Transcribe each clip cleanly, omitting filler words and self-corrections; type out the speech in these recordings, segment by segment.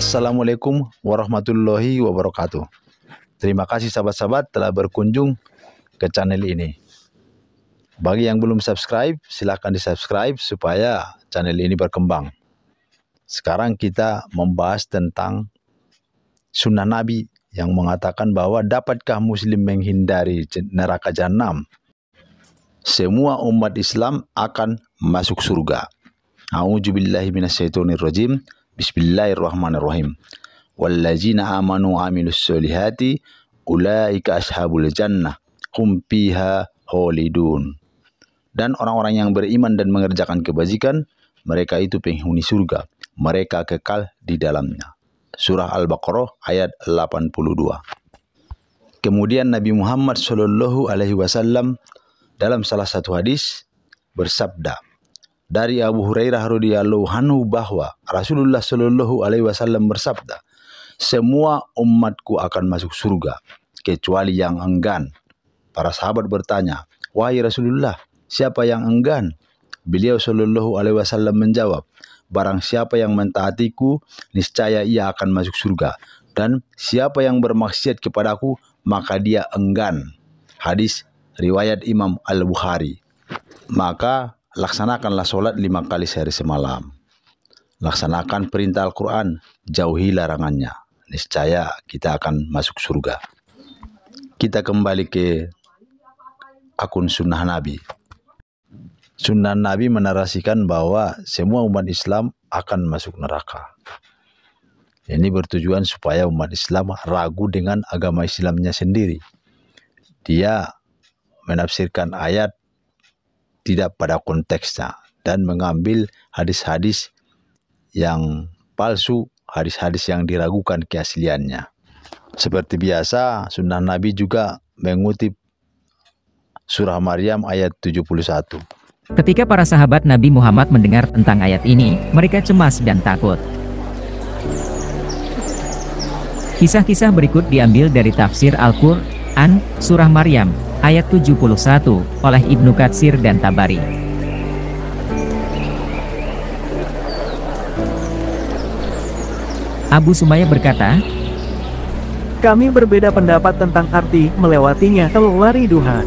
Assalamualaikum warahmatullahi wabarakatuh. Terima kasih sahabat-sahabat telah berkunjung ke channel ini. Bagi yang belum subscribe, silahkan di-subscribe supaya channel ini berkembang. Sekarang kita membahas tentang sunnah Nabi yang mengatakan bahwa dapatkah muslim menghindari neraka jahanam? Semua umat Islam akan masuk surga. A'udzubillahi minasyaitonirrajim. Bismillahirrahmanirrahim. Wallazina amanu amilus solihati ulaika ashabul jannah hum fiha khalidun. Dan orang-orang yang beriman dan mengerjakan kebajikan, mereka itu penghuni surga, mereka kekal di dalamnya. Surah Al-Baqarah ayat 82. Kemudian Nabi Muhammad SAW dalam salah satu hadis bersabda dari Abu Hurairah radhiyallahu anhu bahwa Rasulullah SAW bersabda, semua umatku akan masuk surga kecuali yang enggan. Para sahabat bertanya, wahai Rasulullah, siapa yang enggan? Beliau SAW menjawab, barang siapa yang mentaatiku, niscaya ia akan masuk surga. Dan siapa yang bermaksiat kepadaku, maka dia enggan. Hadis riwayat Imam Al-Bukhari. Maka laksanakanlah sholat 5 kali sehari semalam. Laksanakan perintah Al-Quran, jauhi larangannya. Niscaya kita akan masuk surga. Kita kembali ke akun sunnah Nabi. Sunnah Nabi menarasikan bahwa semua umat Islam akan masuk neraka. Ini bertujuan supaya umat Islam ragu dengan agama Islamnya sendiri. Dia menafsirkan ayat tidak pada konteksnya dan mengambil hadis-hadis yang palsu, hadis-hadis yang diragukan keasliannya. Seperti biasa, sunnah Nabi juga mengutip surah Maryam ayat 71. Ketika para sahabat Nabi Muhammad mendengar tentang ayat ini, mereka cemas dan takut. Kisah-kisah berikut diambil dari tafsir Al-Quran, surah Maryam, ayat 71, oleh Ibnu Katsir dan Tabari. Abu Sumayyah berkata, kami berbeda pendapat tentang arti melewatinya al-wariduha.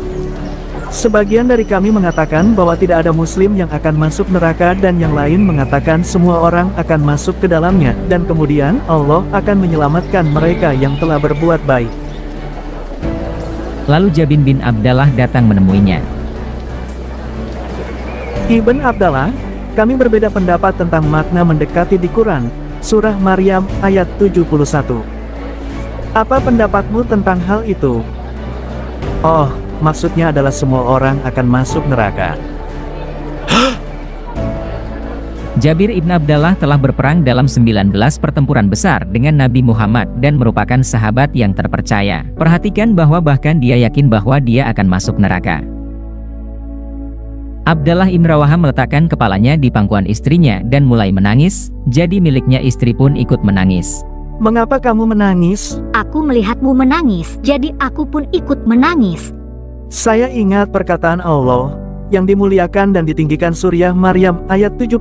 Sebagian dari kami mengatakan bahwa tidak ada muslim yang akan masuk neraka dan yang lain mengatakan semua orang akan masuk ke dalamnya dan kemudian Allah akan menyelamatkan mereka yang telah berbuat baik. Lalu Jabir bin Abdallah datang menemuinya. Ibn Abdallah, kami berbeda pendapat tentang makna mendekati di Quran, surah Maryam ayat 71. Apa pendapatmu tentang hal itu? Oh, maksudnya adalah semua orang akan masuk neraka. Jabir ibn Abdallah telah berperang dalam 19 pertempuran besar dengan Nabi Muhammad dan merupakan sahabat yang terpercaya. Perhatikan bahwa bahkan dia yakin bahwa dia akan masuk neraka. Abdallah ibn Rawaha meletakkan kepalanya di pangkuan istrinya dan mulai menangis, jadi miliknya istri pun ikut menangis. Mengapa kamu menangis? Aku melihatmu menangis, jadi aku pun ikut menangis. Saya ingat perkataan Allah yang dimuliakan dan ditinggikan surah Maryam ayat 71.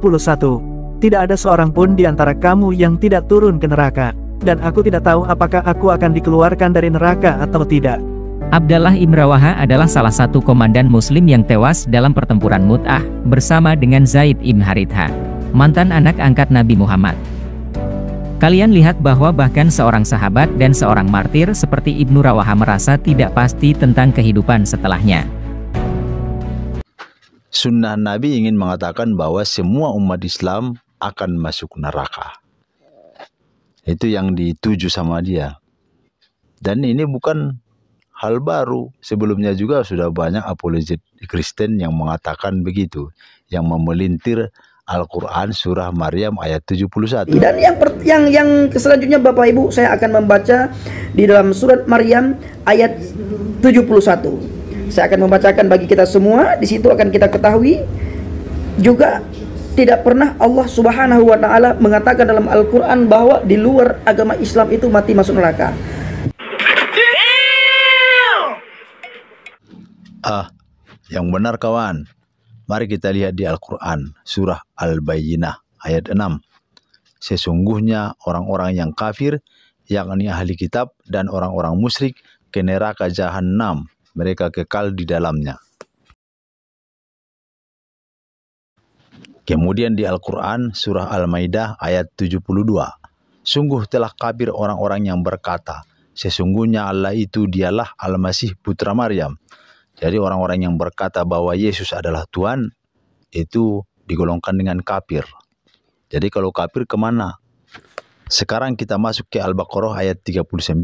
Tidak ada seorang pun di antara kamu yang tidak turun ke neraka. Dan aku tidak tahu apakah aku akan dikeluarkan dari neraka atau tidak. Abdallah ibn Rawaha adalah salah satu komandan muslim yang tewas dalam pertempuran Mu'tah bersama dengan Zaid ibn Haritha, mantan anak angkat Nabi Muhammad. Kalian lihat bahwa bahkan seorang sahabat dan seorang martir seperti Ibnu Rawaha merasa tidak pasti tentang kehidupan setelahnya. Sunnah Nabi ingin mengatakan bahwa semua umat Islam akan masuk neraka. Itu yang dituju sama dia. Dan ini bukan hal baru. Sebelumnya juga sudah banyak apologet Kristen yang mengatakan begitu. Yang memelintir Al-Quran surah Maryam ayat 71. Dan yang selanjutnya Bapak Ibu, saya akan membaca di dalam surat Maryam ayat 71. Saya akan membacakan bagi kita semua. Di situ akan kita ketahui juga tidak pernah Allah Subhanahu wa taala mengatakan dalam Al-Qur'an bahwa di luar agama Islam itu mati masuk neraka. Yang benar kawan. Mari kita lihat di Al-Qur'an surah Al-Bayyinah ayat 6. Sesungguhnya orang-orang yang kafir, yakni ahli kitab dan orang-orang musyrik, ke neraka jahanam, mereka kekal di dalamnya. Kemudian di Al-Quran surah Al-Maidah ayat 72. Sungguh telah kafir orang-orang yang berkata, sesungguhnya Allah itu dialah Al-Masih putra Maryam. Jadi orang-orang yang berkata bahwa Yesus adalah Tuhan, itu digolongkan dengan kafir. Jadi kalau kafir kemana? Sekarang kita masuk ke Al-Baqarah ayat 39.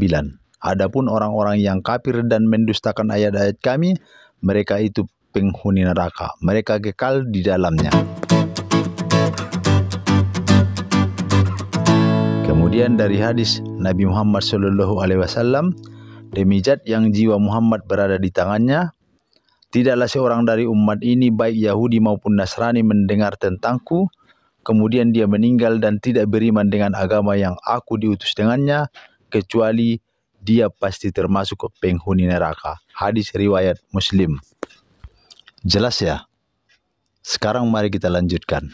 Adapun orang-orang yang kafir dan mendustakan ayat-ayat kami, mereka itu penghuni neraka. Mereka kekal di dalamnya. Kemudian dari hadis Nabi Muhammad SAW, demi zat yang jiwa Muhammad berada di tangannya, tidaklah seorang dari umat ini baik Yahudi maupun Nasrani mendengar tentangku, kemudian dia meninggal dan tidak beriman dengan agama yang aku diutus dengannya, kecuali dia pasti termasuk penghuni neraka. Hadis riwayat Muslim. Jelas ya? Sekarang mari kita lanjutkan.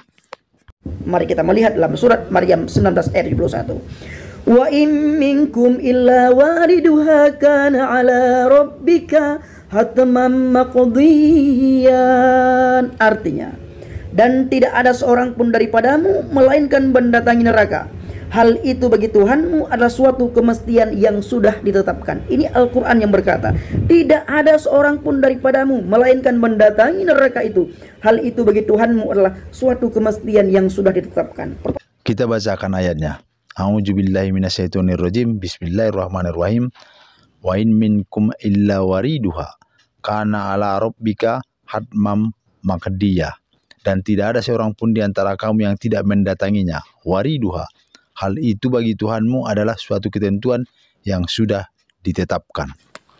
Mari kita melihat dalam surat Maryam 19 ayat 71. Wa in minkum illa wariduha kana ala rabbika hatman maqdiyan. Artinya, dan tidak ada seorang pun daripadamu melainkan mendatangi neraka. Hal itu bagi Tuhanmu adalah suatu kemestian yang sudah ditetapkan. Ini Al-Quran yang berkata, tidak ada seorang pun daripadamu melainkan mendatangi neraka itu. Hal itu bagi Tuhanmu adalah suatu kemestian yang sudah ditetapkan. Kita bacakan ayatnya. A'udzubillahi minasyaitonirrajim. Bismillahirrahmanirrahim. Wa in minkum illa wariduha kana ala rabbika hatmam maqdiyah. Dan tidak ada seorang pun di antara kamu yang tidak mendatanginya. Wariduha. Hal itu bagi Tuhanmu adalah suatu ketentuan yang sudah ditetapkan.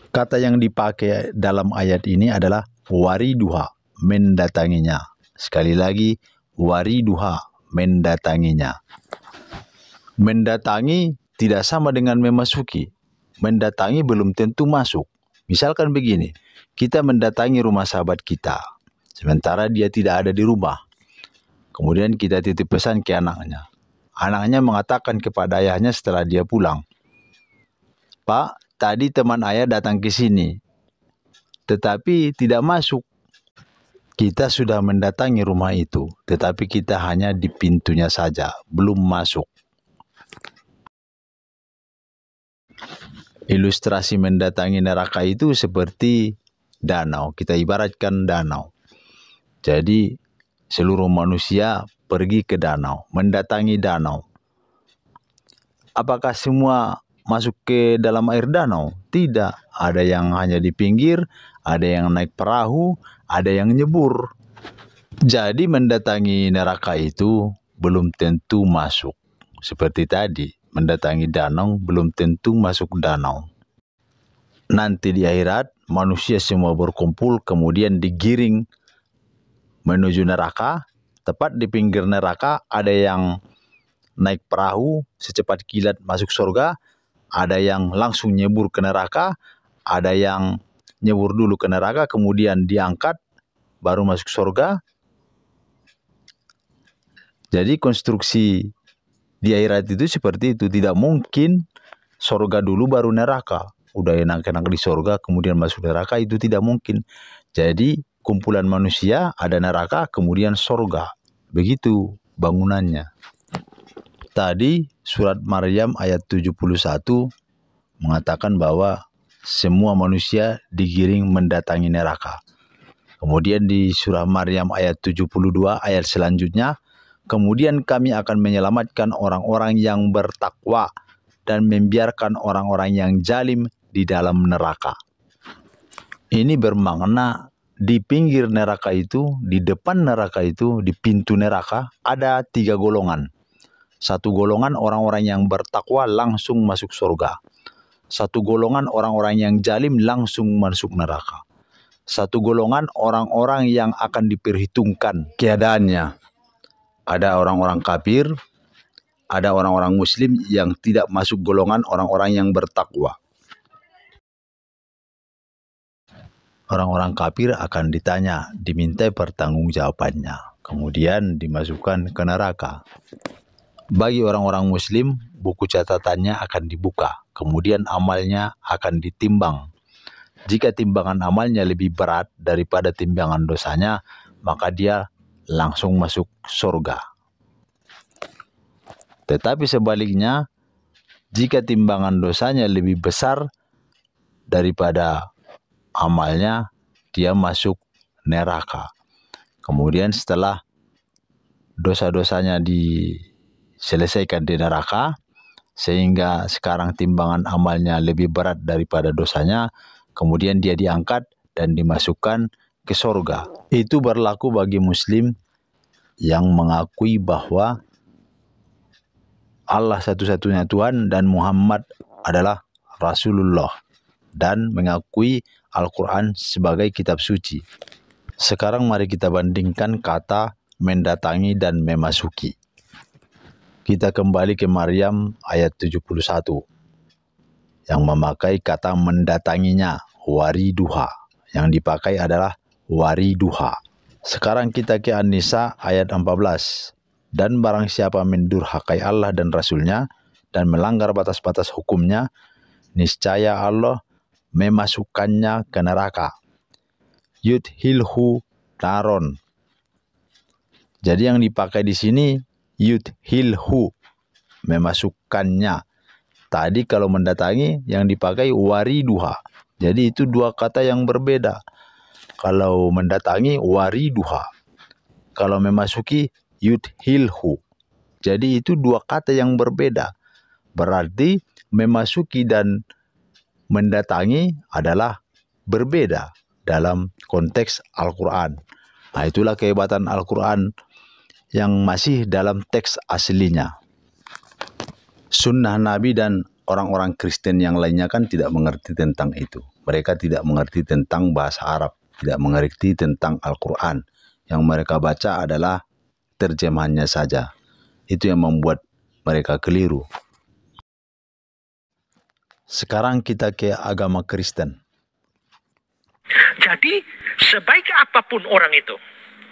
Kata yang dipakai dalam ayat ini adalah wariduha, mendatanginya. Sekali lagi, wariduha, mendatanginya. Mendatangi tidak sama dengan memasuki. Mendatangi belum tentu masuk. Misalkan begini, kita mendatangi rumah sahabat kita, sementara dia tidak ada di rumah. Kemudian kita titip pesan ke anaknya. Anaknya mengatakan kepada ayahnya setelah dia pulang, Pak, tadi teman ayah datang ke sini, tetapi tidak masuk. Kita sudah mendatangi rumah itu, tetapi kita hanya di pintunya saja, belum masuk. Ilustrasi mendatangi neraka itu seperti danau. Kita ibaratkan danau. Jadi seluruh manusia pergi ke danau, mendatangi danau. Apakah semua masuk ke dalam air danau? Tidak. Ada yang hanya di pinggir, ada yang naik perahu, ada yang nyebur. Jadi mendatangi neraka itu belum tentu masuk. Seperti tadi, mendatangi danau belum tentu masuk danau. Nanti di akhirat, manusia semua berkumpul kemudian digiring menuju neraka. Tepat di pinggir neraka ada yang naik perahu secepat kilat masuk surga, ada yang langsung nyebur ke neraka, ada yang nyebur dulu ke neraka kemudian diangkat baru masuk surga. Jadi konstruksi di akhirat itu seperti itu. Tidak mungkin surga dulu baru neraka. Udah enak-enak di surga kemudian masuk neraka, itu tidak mungkin. Jadi kumpulan manusia ada neraka kemudian surga. Begitu bangunannya. Tadi surat Maryam ayat 71 mengatakan bahwa semua manusia digiring mendatangi neraka. Kemudian di surah Maryam ayat 72 ayat selanjutnya, kemudian kami akan menyelamatkan orang-orang yang bertakwa dan membiarkan orang-orang yang zalim di dalam neraka. Ini bermakna di pinggir neraka itu, di depan neraka itu, di pintu neraka ada 3 golongan. Satu golongan orang-orang yang bertakwa langsung masuk surga. Satu golongan orang-orang yang zalim langsung masuk neraka. Satu golongan orang-orang yang akan diperhitungkan keadaannya. Ada orang-orang kafir, ada orang-orang muslim yang tidak masuk golongan orang-orang yang bertakwa. Orang-orang kafir akan ditanya, dimintai pertanggungjawabannya, kemudian dimasukkan ke neraka. Bagi orang-orang muslim, buku catatannya akan dibuka, kemudian amalnya akan ditimbang. Jika timbangan amalnya lebih berat daripada timbangan dosanya, maka dia langsung masuk surga. Tetapi sebaliknya, jika timbangan dosanya lebih besar daripada amalnya, dia masuk neraka. Kemudian setelah dosa-dosanya diselesaikan di neraka, sehingga sekarang timbangan amalnya lebih berat daripada dosanya, kemudian dia diangkat dan dimasukkan ke surga. Itu berlaku bagi muslim yang mengakui bahwa Allah satu-satunya Tuhan dan Muhammad adalah Rasulullah, dan mengakui Al-Quran sebagai kitab suci. Sekarang mari kita bandingkan kata mendatangi dan memasuki. Kita kembali ke Maryam ayat 71 yang memakai kata mendatanginya, wariduha. Yang dipakai adalah wariduha. Sekarang kita ke An-Nisa ayat 14. Dan barang siapa mendurhakai Allah dan Rasulnya dan melanggar batas-batas hukumnya, niscaya Allah memasukkannya ke neraka. Yudhilhu naron. Jadi yang dipakai di sini yudhilhu, memasukkannya. Tadi kalau mendatangi yang dipakai wariduha. Jadi itu dua kata yang berbeda. Kalau mendatangi wariduha, kalau memasuki yudhilhu. Jadi itu dua kata yang berbeda. Berarti memasuki dan mendatangi adalah berbeda dalam konteks Al-Quran. Nah, itulah kehebatan Al-Quran yang masih dalam teks aslinya. Sunnah Nabi dan orang-orang Kristen yang lainnya kan tidak mengerti tentang itu. Mereka tidak mengerti tentang bahasa Arab, tidak mengerti tentang Al-Quran. Yang mereka baca adalah terjemahannya saja. Itu yang membuat mereka keliru. Sekarang kita ke agama Kristen. Jadi sebaik apapun orang itu,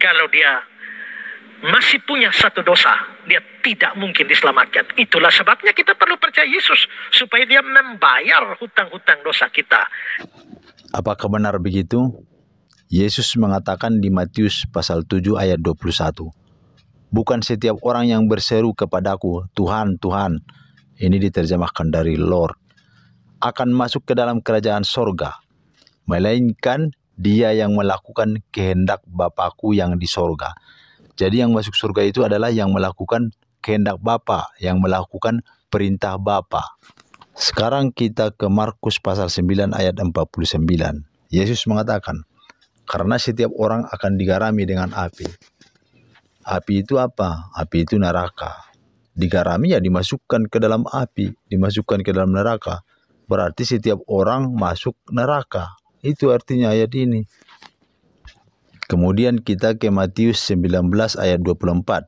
kalau dia masih punya satu dosa, dia tidak mungkin diselamatkan. Itulah sebabnya kita perlu percaya Yesus, supaya dia membayar hutang-hutang dosa kita. Apakah benar begitu? Yesus mengatakan di Matius pasal 7 ayat 21. Bukan setiap orang yang berseru kepadaku, Tuhan, Tuhan, ini diterjemahkan dari Lord, akan masuk ke dalam kerajaan sorga, melainkan dia yang melakukan kehendak Bapakku yang di sorga. Jadi yang masuk surga itu adalah yang melakukan kehendak Bapa, yang melakukan perintah Bapa. Sekarang kita ke Markus pasal 9 ayat 49. Yesus mengatakan, karena setiap orang akan digarami dengan api. Api itu apa? Api itu neraka. Digarami ya dimasukkan ke dalam api, dimasukkan ke dalam neraka. Berarti setiap orang masuk neraka. Itu artinya ayat ini. Kemudian kita ke Matius 19 ayat 24.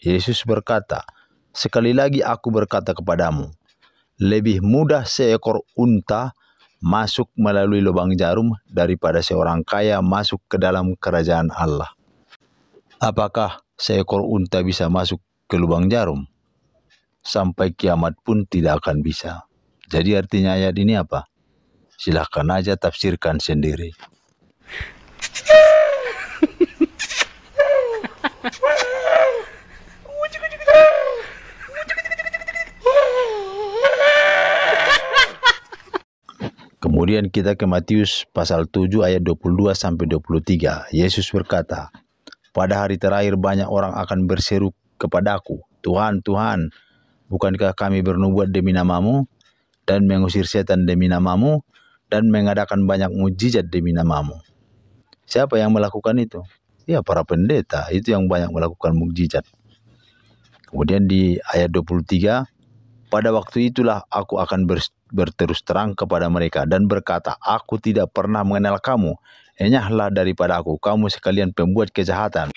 Yesus berkata, sekali lagi aku berkata kepadamu, lebih mudah seekor unta masuk melalui lubang jarum daripada seorang kaya masuk ke dalam kerajaan Allah. Apakah seekor unta bisa masuk ke lubang jarum? Sampai kiamat pun tidak akan bisa. Jadi artinya ayat ini apa? Silahkan aja tafsirkan sendiri. Kemudian kita ke Matius pasal 7 ayat 22 sampai 23. Yesus berkata, pada hari terakhir banyak orang akan berseru kepadaku, Tuhan, Tuhan, bukankah kami bernubuat demi namamu dan mengusir setan demi namamu dan mengadakan banyak mujizat demi namamu? Siapa yang melakukan itu? Ya, para pendeta itu yang banyak melakukan mukjizat. Kemudian di ayat 23, pada waktu itulah aku akan berterus terang kepada mereka dan berkata, aku tidak pernah mengenal kamu. Enyahlah daripada aku, kamu sekalian pembuat kejahatan.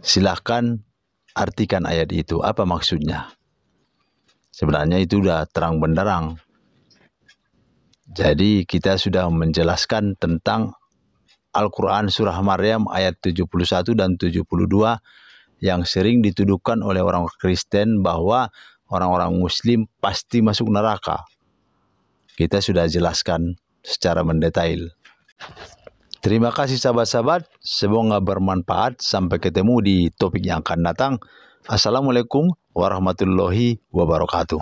Silahkan artikan ayat itu. Apa maksudnya? Sebenarnya itu sudah terang benderang. Jadi kita sudah menjelaskan tentang Al-Quran surah Maryam ayat 71 dan 72 yang sering dituduhkan oleh orang Kristen bahwa orang-orang Muslim pasti masuk neraka. Kita sudah jelaskan secara mendetail. Terima kasih sahabat-sahabat, semoga bermanfaat. Sampai ketemu di topik yang akan datang. Assalamualaikum warahmatullahi wabarakatuh.